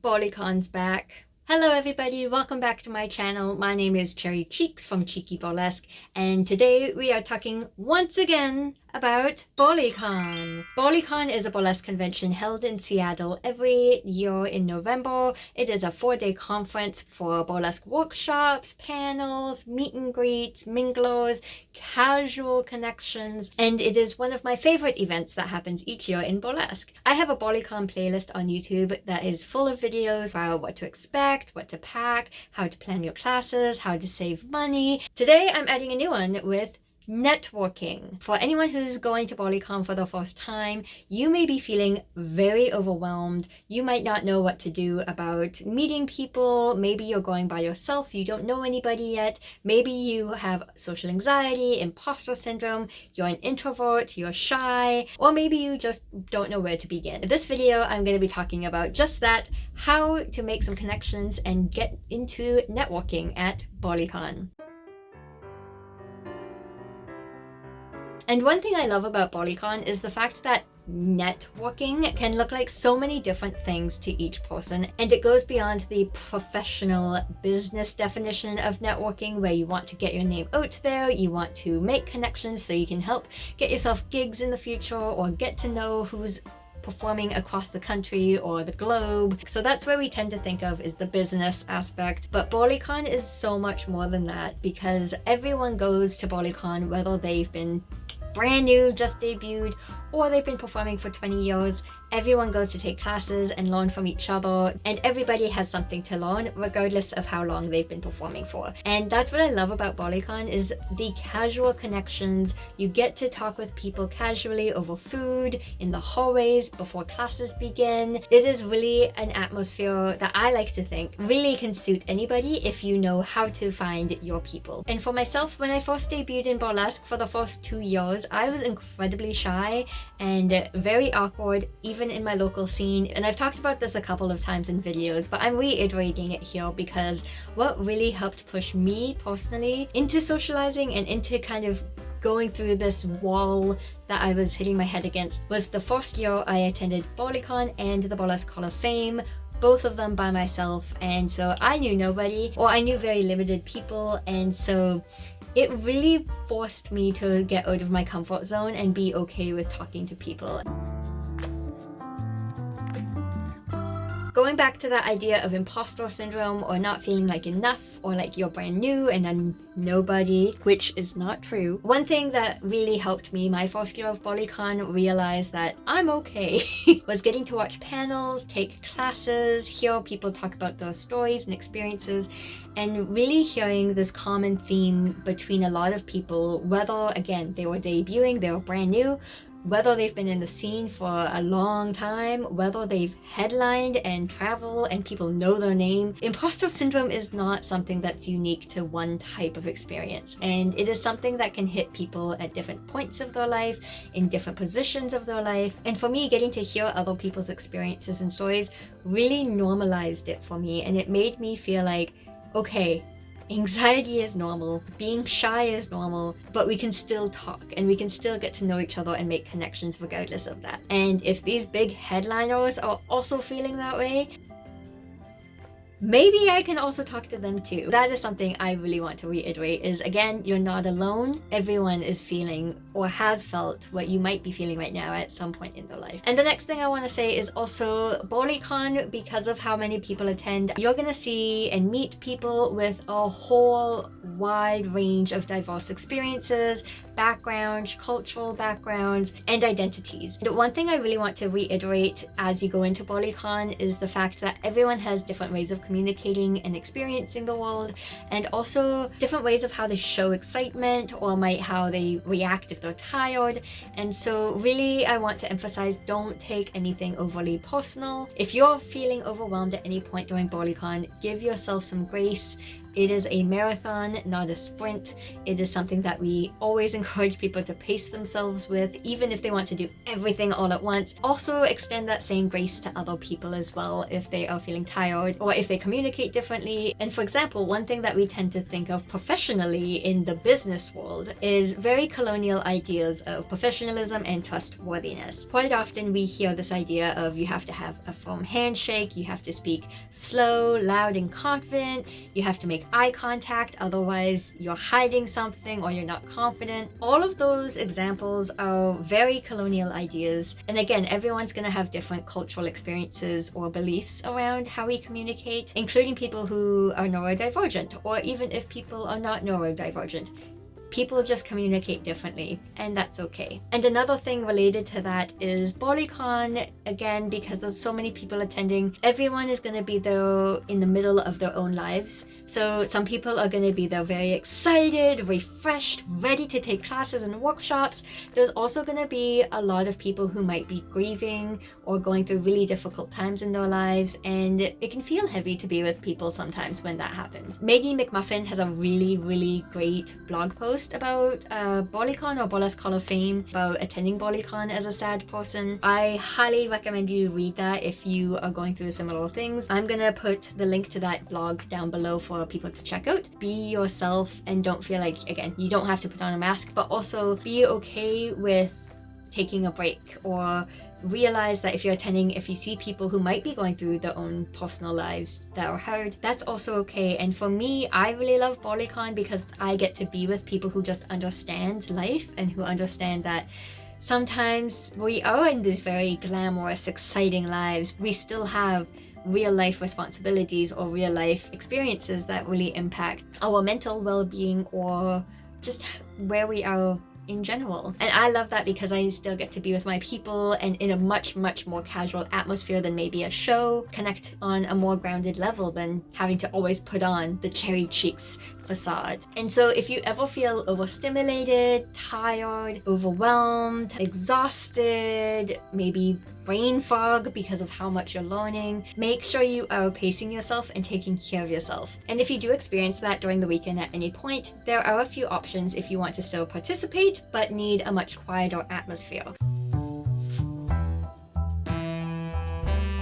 BurlyCon's back. Hello everybody, welcome back to my channel. My name is Cherry Cheeks from Cheeky Burlesque, and today we are talking once again about BurlyCon. BurlyCon is a burlesque convention held in Seattle every year in November. It is a 4-day conference for burlesque workshops, panels, meet and greets, minglers, casual connections, and it is one of my favorite events that happens each year in burlesque. I have a BurlyCon playlist on YouTube that is full of videos about what to expect, what to pack, how to plan your classes, how to save money. Today I'm adding a new one with networking. For anyone who's going to BurlyCon for the first time, you may be feeling very overwhelmed. You might not know what to do about meeting people. Maybe you're going by yourself. You don't know anybody yet. Maybe you have social anxiety, imposter syndrome, you're an introvert, you're shy, or maybe you just don't know where to begin. In this video, I'm going to be talking about just that, how to make some connections and get into networking at BurlyCon. And one thing I love about BurlyCon is the fact that networking can look like so many different things to each person, and it goes beyond the professional business definition of networking, where you want to get your name out there, you want to make connections so you can help get yourself gigs in the future or get to know who's performing across the country or the globe. So that's where we tend to think of is the business aspect. But BurlyCon is so much more than that, because everyone goes to BurlyCon whether they've been brand new, just debuted, or they've been performing for 20 years. Everyone goes to take classes and learn from each other, and everybody has something to learn regardless of how long they've been performing for. And that's what I love about BurlyCon is the casual connections. You get to talk with people casually over food, in the hallways, before classes begin. It is really an atmosphere that I like to think really can suit anybody if you know how to find your people. And for myself, when I first debuted in burlesque for the first 2 years, I was incredibly shy and very awkward, even in my local scene. And I've talked about this a couple of times in videos, but I'm reiterating it here because what really helped push me personally into socializing and into kind of going through this wall that I was hitting my head against was the first year I attended BurlyCon and the Burlesque Hall of Fame, both of them by myself. And so I knew nobody, or I knew very limited people, and so it really forced me to get out of my comfort zone and be okay with talking to people. Going back to that idea of imposter syndrome or not feeling like enough or like you're brand new and a nobody, which is not true. One thing that really helped me my first year of BurlyCon realize that I'm okay was getting to watch panels, take classes, hear people talk about their stories and experiences, and really hearing this common theme between a lot of people, whether again they were debuting, they were brand new, whether they've been in the scene for a long time, whether they've headlined and traveled and people know their name. Imposter syndrome is not something that's unique to one type of experience, and it is something that can hit people at different points of their life, in different positions of their life. And for me, getting to hear other people's experiences and stories really normalized it for me, and it made me feel like, okay, anxiety is normal, being shy is normal, but we can still talk and we can still get to know each other and make connections regardless of that. And if these big headliners are also feeling that way, maybe I can also talk to them too. That is something I really want to reiterate is, again, you're not alone. Everyone is feeling or has felt what you might be feeling right now at some point in their life. And the next thing I want to say is also BurlyCon, because of how many people attend, you're going to see and meet people with a whole wide range of diverse experiences, backgrounds, cultural backgrounds, and identities. And one thing I really want to reiterate as you go into BurlyCon is the fact that everyone has different ways of communicating and experiencing the world, and also different ways of how they show excitement or how they react if they're tired. And so really I want to emphasize, don't take anything overly personal. If you're feeling overwhelmed at any point during BurlyCon, give yourself some grace. It is a marathon, not a sprint. It is something that we always encourage people to pace themselves with, even if they want to do everything all at once. Also extend that same grace to other people as well if they are feeling tired or if they communicate differently. And for example, one thing that we tend to think of professionally in the business world is very colonial ideas of professionalism and trustworthiness. Quite often we hear this idea of you have to have a firm handshake, you have to speak slow, loud, and confident, you have to make eye contact, otherwise you're hiding something or you're not confident. All of those examples are very colonial ideas. And again, everyone's going to have different cultural experiences or beliefs around how we communicate, including people who are neurodivergent, or even if people are not neurodivergent. People just communicate differently, and that's okay. And another thing related to that is BurlyCon, again, because there's so many people attending, everyone is going to be there in the middle of their own lives. So some people are going to be there very excited, refreshed, ready to take classes and workshops. There's also going to be a lot of people who might be grieving or going through really difficult times in their lives, and it can feel heavy to be with people sometimes when that happens. Maggie McMuffin has a really great blog post about BurlyCon or Burlesque Hall of Fame, about attending BurlyCon as a sad person. I highly recommend you read that if you are going through similar things. I'm gonna put the link to that blog down below for people to check out. Be yourself and don't feel like, again, you don't have to put on a mask, but also be okay with taking a break, or realize that if you're attending, if you see people who might be going through their own personal lives that are hard, that's also okay. And for me, I really love BurlyCon because I get to be with people who just understand life and who understand that sometimes we are in these very glamorous, exciting lives. We still have real life responsibilities or real life experiences that really impact our mental well-being or just where we are in general. And I love that because I still get to be with my people and in a much more casual atmosphere than maybe a show, connect on a more grounded level than having to always put on the cherry cheeks facade. And so if you ever feel overstimulated, tired, overwhelmed, exhausted, maybe brain fog because of how much you're learning, make sure you are pacing yourself and taking care of yourself. And if you do experience that during the weekend at any point, there are a few options if you want to still participate but need a much quieter atmosphere.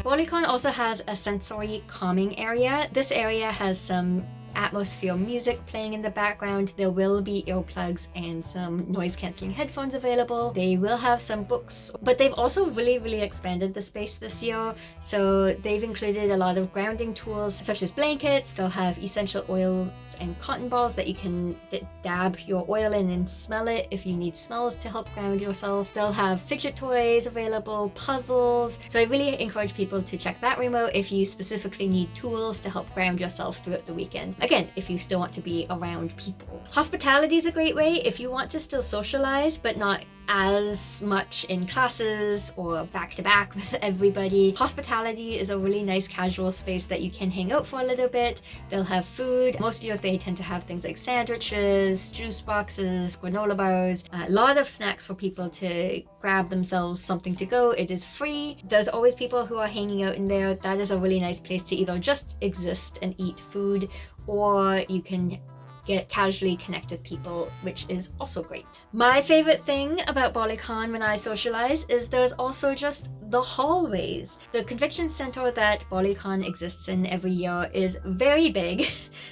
BurlyCon also has a sensory calming area. This area has some atmosphere music playing in the background. There will be earplugs and some noise cancelling headphones available. They will have some books, but they've also really expanded the space this year. So they've included a lot of grounding tools such as blankets. They'll have essential oils and cotton balls that you can dab your oil in and smell it if you need smells to help ground yourself. They'll have fidget toys available, puzzles. So I really encourage people to check that remote if you specifically need tools to help ground yourself throughout the weekend. Again, if you still want to be around people. Hospitality is a great way if you want to still socialize, but not as much in classes or back to back with everybody. Hospitality is a really nice casual space that you can hang out for a little bit. They'll have food. Most years they tend to have things like sandwiches, juice boxes, granola bars, a lot of snacks for people to grab themselves something to go. It is free. There's always people who are hanging out in there. That is a really nice place to either just exist and eat food, or you can get casually connect with people, which is also great. My favorite thing about BurlyCon when I socialize is there's also just the hallways. The convention center that BurlyCon exists in every year is very big.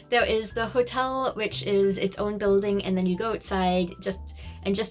There is the hotel, which is its own building, and then you go outside, just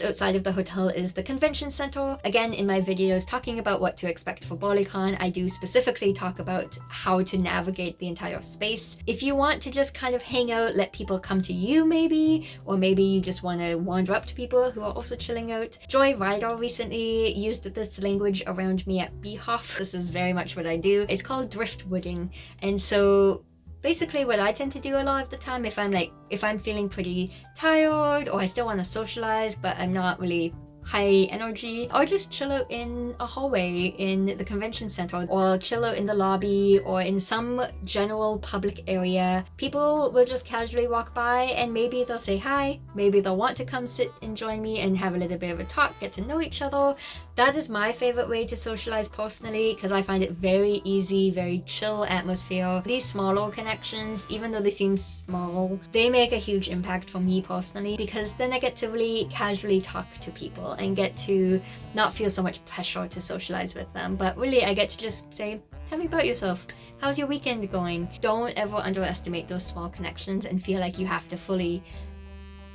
outside of the hotel is the convention center. Again, in my videos talking about what to expect for BurlyCon, I do specifically talk about how to navigate the entire space. If you want to just kind of hang out, let people come to you maybe, or maybe you just want to wander up to people who are also chilling out. Joy Ryder recently used this language around me at Beehoff. This is very much what I do. It's called driftwooding. And so basically what I tend to do a lot of the time, if I'm feeling pretty tired or I still want to socialize but I'm not really high energy, or just chill out in a hallway in the convention center, or chill out in the lobby, or in some general public area. People will just casually walk by and maybe they'll say hi, maybe they'll want to come sit and join me and have a little bit of a talk, get to know each other. That is my favorite way to socialize personally, because I find it very easy, very chill atmosphere. These smaller connections, even though they seem small, they make a huge impact for me personally, because then I get to really casually talk to people and get to not feel so much pressure to socialize with them, but really I get to just say, tell me about yourself. How's your weekend going? Don't ever underestimate those small connections and feel like you have to fully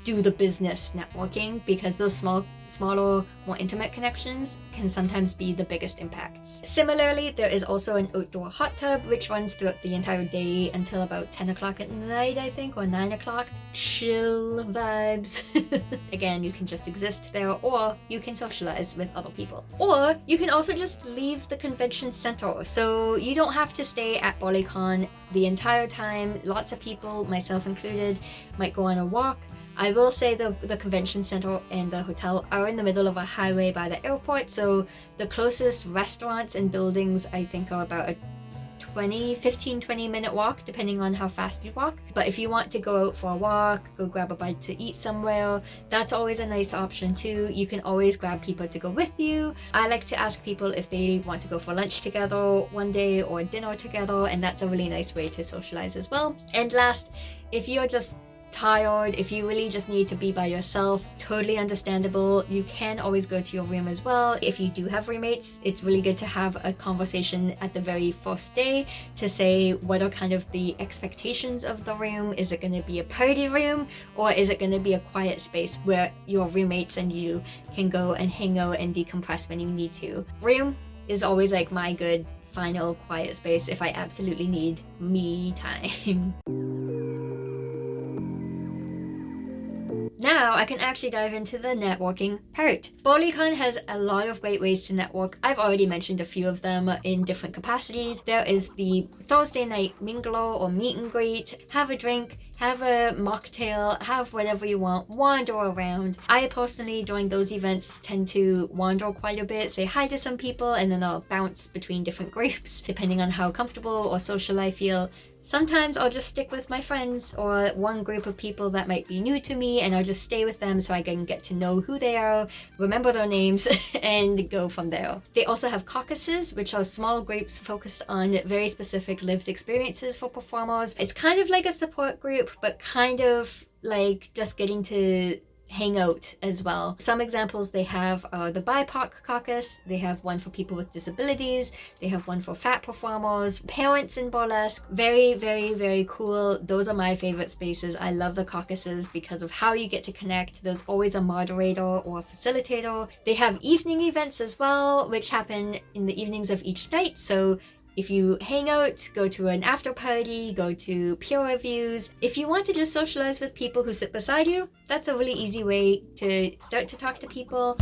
do the business networking, because those smaller, more intimate connections can sometimes be the biggest impacts. Similarly, there is also an outdoor hot tub which runs throughout the entire day until about 10 o'clock at night, I think, or 9 o'clock. Chill vibes. Again, you can just exist there, or you can socialize with other people. Or you can also just leave the convention center, so you don't have to stay at BurlyCon the entire time. Lots of people, myself included, might go on a walk. I will say the convention center and the hotel are in the middle of a highway by the airport, so the closest restaurants and buildings I think are about a 15-20 minute walk, depending on how fast you walk. But if you want to go out for a walk, go grab a bite to eat somewhere, that's always a nice option too. You can always grab people to go with you. I like to ask people if they want to go for lunch together one day or dinner together, and that's a really nice way to socialize as well. And last, if you're just tired, if you really just need to be by yourself, totally understandable. You can always go to your room as well. If you do have roommates, it's really good to have a conversation at the very first day to say what are kind of the expectations of the room. Is it going to be a party room, or is it going to be a quiet space where your roommates and you can go and hang out and decompress when you need to? Room is always like my good final quiet space if I absolutely need me time. Now I can actually dive into the networking part. BurlyCon has a lot of great ways to network. I've already mentioned a few of them in different capacities. There is the Thursday night mingler or meet and greet. Have a drink, have a mocktail, have whatever you want, wander around. I personally, during those events, tend to wander quite a bit, say hi to some people, and then I'll bounce between different groups, depending on how comfortable or social I feel. Sometimes I'll just stick with my friends or one group of people that might be new to me, and I'll just stay with them so I can get to know who they are, remember their names, and go from there. They also have caucuses, which are small groups focused on very specific lived experiences for performers. It's kind of like a support group, but kind of like just getting to hang out as well. Some examples they have are the BIPOC caucus. They have one for people with disabilities. They have one for fat performers, parents in burlesque. Very, very, very cool. Those are my favorite spaces. I love the caucuses because of how you get to connect. There's always a moderator or a facilitator. They have evening events as well, which happen in the evenings of each night. So if you hang out, go to an after party, go to peer reviews. If you want to just socialize with people who sit beside you, that's a really easy way to start to talk to people.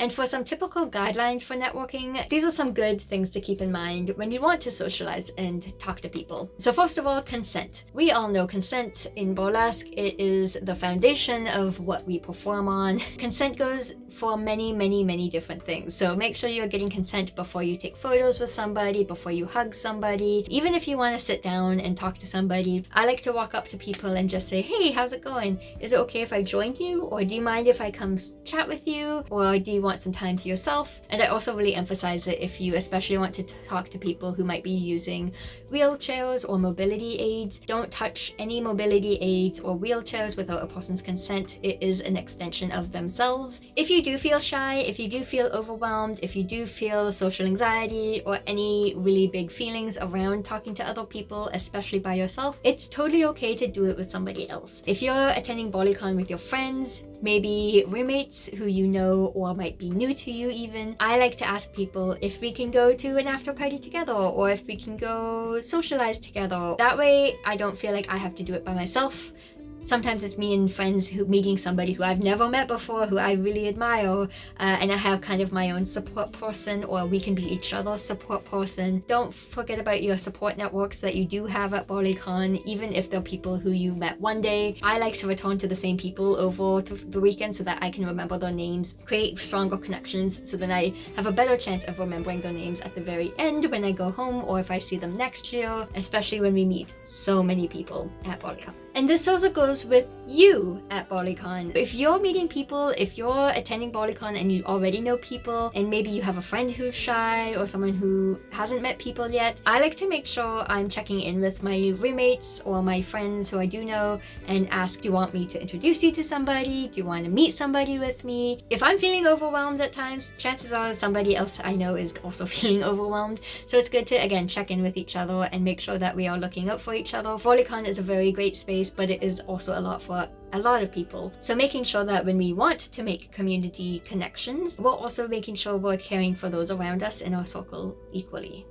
And for some typical guidelines for networking, these are some good things to keep in mind when you want to socialize and talk to people. So first of all, consent. We all know consent in burlesque. It is the foundation of what we perform on. Consent goes for many, many, many different things. So make sure you're getting consent before you take photos with somebody, before you hug somebody. Even if you want to sit down and talk to somebody, I like to walk up to people and just say, hey, how's it going? Is it okay if I join you? Or do you mind if I come chat with you? Or do you want some time to yourself? And I also really emphasize it if you especially want to talk to people who might be using wheelchairs or mobility aids. Don't touch any mobility aids or wheelchairs without a person's consent. It is an extension of themselves. If you do feel shy, if you do feel overwhelmed, if you do feel social anxiety or any really big feelings around talking to other people, especially by yourself, it's totally okay to do it with somebody else. If you're attending BurlyCon with your friends, maybe roommates who you know or might be new to you even, I like to ask people if we can go to an after party together or if we can go socialize together. That way I don't feel like I have to do it by myself. Sometimes it's me and friends who meeting somebody who I've never met before, who I really admire, and I have kind of my own support person, or we can be each other's support person. Don't forget about your support networks that you do have at BurlyCon, even if they're people who you met one day. I like to return to the same people over the weekend so that I can remember their names, create stronger connections, so that I have a better chance of remembering their names at the very end when I go home, or if I see them next year, especially when we meet so many people at BurlyCon. And this also goes with you at BurlyCon. If you're meeting people, if you're attending BurlyCon and you already know people, and maybe you have a friend who's shy or someone who hasn't met people yet, I like to make sure I'm checking in with my roommates or my friends who I do know and ask, do you want me to introduce you to somebody? Do you want to meet somebody with me? If I'm feeling overwhelmed at times, chances are somebody else I know is also feeling overwhelmed. So it's good to, again, check in with each other and make sure that we are looking out for each other. BurlyCon is a very great space, but it is also a lot for a lot of people. So making sure that when we want to make community connections, we're also making sure we're caring for those around us in our circle equally.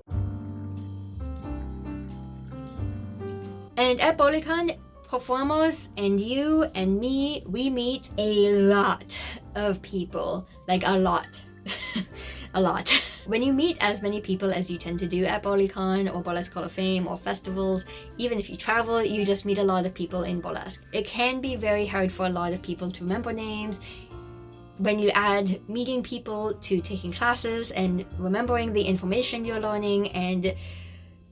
And at BurlyCon, performers and you and me, we meet a lot of people, like a lot. A lot. When you meet as many people as you tend to do at BurlyCon or Burlesque Hall of Fame or festivals, even if you travel, you just meet a lot of people in burlesque. It can be very hard for a lot of people to remember names. When you add meeting people to taking classes and remembering the information you're learning and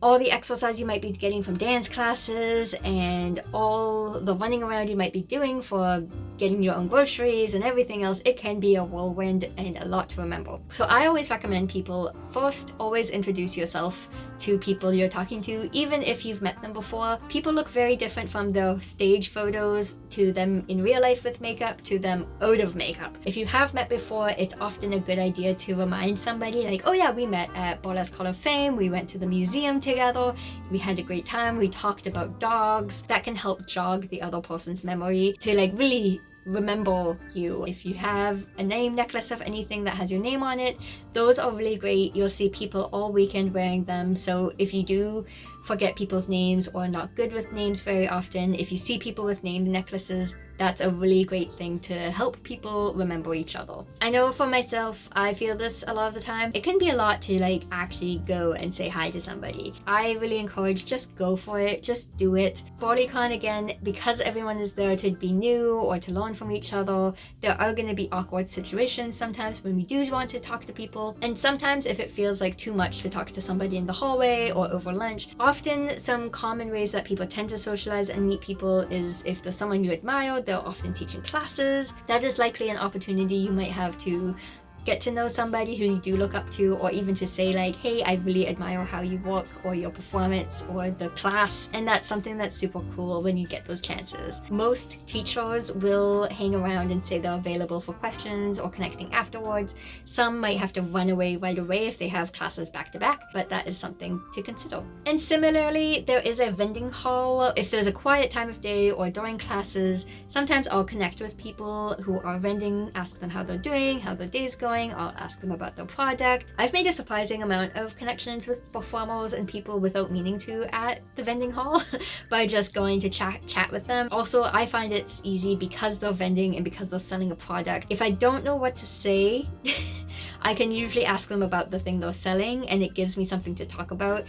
all the exercise you might be getting from dance classes and all the running around you might be doing for getting your own groceries and everything else, it can be a whirlwind and a lot to remember. So I always recommend people first always introduce yourself to people you're talking to, even if you've met them before. People look very different from their stage photos to them in real life with makeup to them out of makeup. If you have met before, it's often a good idea to remind somebody like, oh yeah, we met at Burlesque Hall of Fame, we went to the museum together, we had a great time, we talked about dogs. That can help jog the other person's memory to like really remember you. If you have a name necklace of anything that has your name on it, those are really great. You'll see people all weekend wearing them. So if you do forget people's names or are not good with names very often, if you see people with name necklaces, that's a really great thing to help people remember each other. I know for myself, I feel this a lot of the time. It can be a lot to like actually go and say hi to somebody. I really encourage just go for it, just do it. BurlyCon, again, because everyone is there to be new or to learn from each other, there are going to be awkward situations sometimes when we do want to talk to people. And sometimes if it feels like too much to talk to somebody in the hallway or over lunch, often some common ways that people tend to socialize and meet people is if there's someone you admire, they're often teaching classes. That is likely an opportunity you might have to get to know somebody who you do look up to, or even to say like, hey, I really admire how you work or your performance or the class. And that's something that's super cool when you get those chances. Most teachers will hang around and say they're available for questions or connecting afterwards. Some might have to run away right away if they have classes back to back, but that is something to consider. And similarly, there is a vending hall. If there's a quiet time of day or during classes, sometimes I'll connect with people who are vending, ask them how they're doing, how their day's going. I'll ask them about their product. I've made a surprising amount of connections with performers and people without meaning to at the vending hall by just going to chat with them. Also, I find it's easy because they're vending and because they're selling a product. If I don't know what to say, I can usually ask them about the thing they're selling and it gives me something to talk about.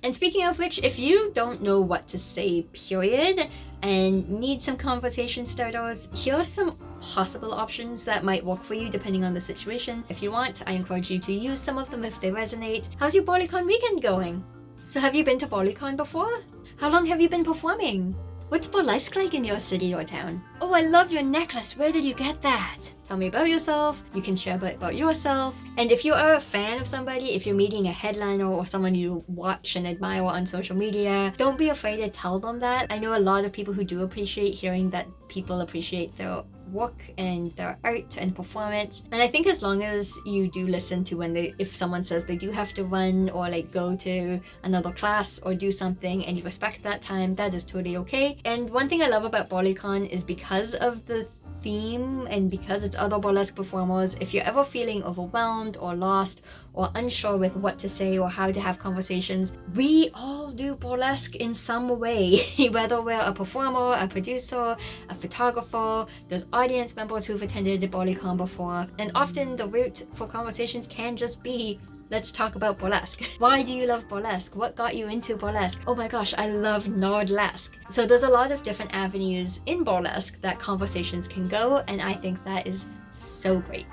And speaking of which, if you don't know what to say, period, and need some conversation starters, here are some possible options that might work for you depending on the situation. If you want, I encourage you to use some of them if they resonate. How's your BurlyCon weekend going? So have you been to BurlyCon before? How long have you been performing? What's burlesque like in your city or town? Oh, I love your necklace. Where did you get that? Tell me about yourself. You can share about yourself. And if you are a fan of somebody, if you're meeting a headliner or someone you watch and admire on social media, don't be afraid to tell them that. I know a lot of people who do appreciate hearing that people appreciate their work and their art and performance. And I think as long as you do listen to if someone says they do have to run or like go to another class or do something and you respect that time, that is totally okay. And one thing I love about BurlyCon is because of the theme, and because it's other burlesque performers, if you're ever feeling overwhelmed or lost or unsure with what to say or how to have conversations, we all do burlesque in some way. Whether we're a performer, a producer, a photographer, there's audience members who've attended BurlyCon before, and often the route for conversations can just be, let's talk about burlesque. Why do you love burlesque? What got you into burlesque? Oh my gosh, I love nerdlesque. So there's a lot of different avenues in burlesque that conversations can go, and I think that is so great.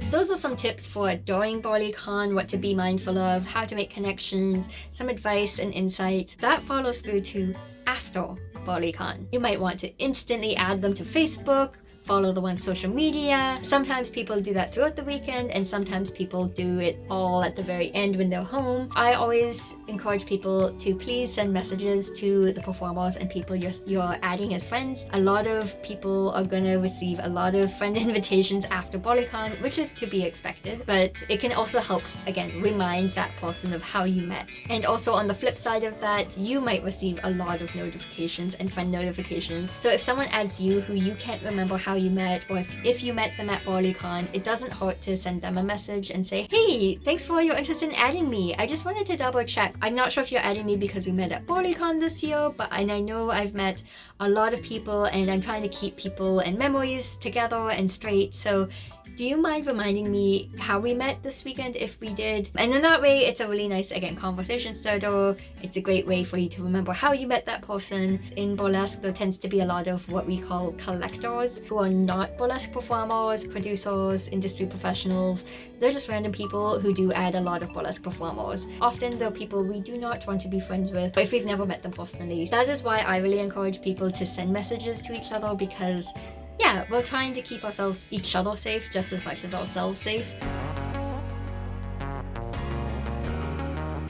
Those are some tips for during BurlyCon, what to be mindful of, how to make connections, some advice and insight. That follows through to after BurlyCon. You might want to instantly add them to Facebook, follow them on social media. Sometimes people do that throughout the weekend, and sometimes people do it all at the very end when they're home. I always encourage people to please send messages to the performers and people you're adding as friends. A lot of people are gonna receive a lot of friend invitations after BurlyCon, which is to be expected, but it can also help, again, remind that person of how you met. And also on the flip side of that, you might receive a lot of notifications and friend notifications. So if someone adds you who you can't remember how you met, or if you met them at BurlyCon, it doesn't hurt to send them a message and say, hey, thanks for your interest in adding me. I just wanted to double check. I'm not sure if you're adding me because we met at BurlyCon this year, but I know I've met a lot of people and I'm trying to keep people and memories together and straight. So do you mind reminding me how we met this weekend if we did? And then that way it's a really nice, again, conversation starter. It's a great way for you to remember how you met that person. In burlesque, there tends to be a lot of what we call collectors who are not burlesque performers, producers, industry professionals. They're just random people who do add a lot of burlesque performers. Often they're people we do not want to be friends with if we've never met them personally. That is why I really encourage people to send messages to each other, because yeah, we're trying to keep each other safe just as much as ourselves safe.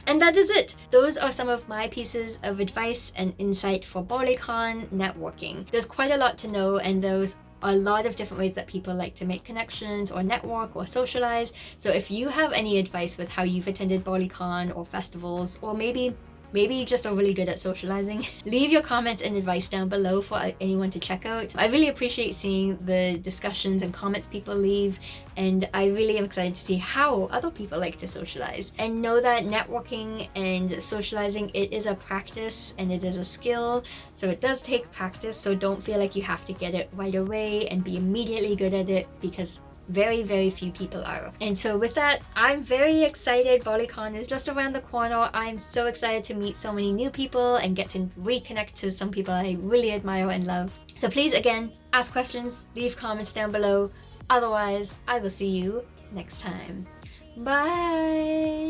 And that is it. Those are some of my pieces of advice and insight for BurlyCon networking. There's quite a lot to know, and there's a lot of different ways that people like to make connections or network or socialize. So if you have any advice with how you've attended BurlyCon or festivals, or maybe you're just overly good at socializing, leave your comments and advice down below for anyone to check out. I really appreciate seeing the discussions and comments people leave, and I really am excited to see how other people like to socialize. And know that networking and socializing, it is a practice and it is a skill, so it does take practice. So don't feel like you have to get it right away and be immediately good at it, because very, very few people are. And so with that, I'm very excited. BurlyCon is just around the corner. I'm so excited to meet so many new people and get to reconnect to some people I really admire and love. So please, again, ask questions, leave comments down below. Otherwise, I will see you next time. Bye!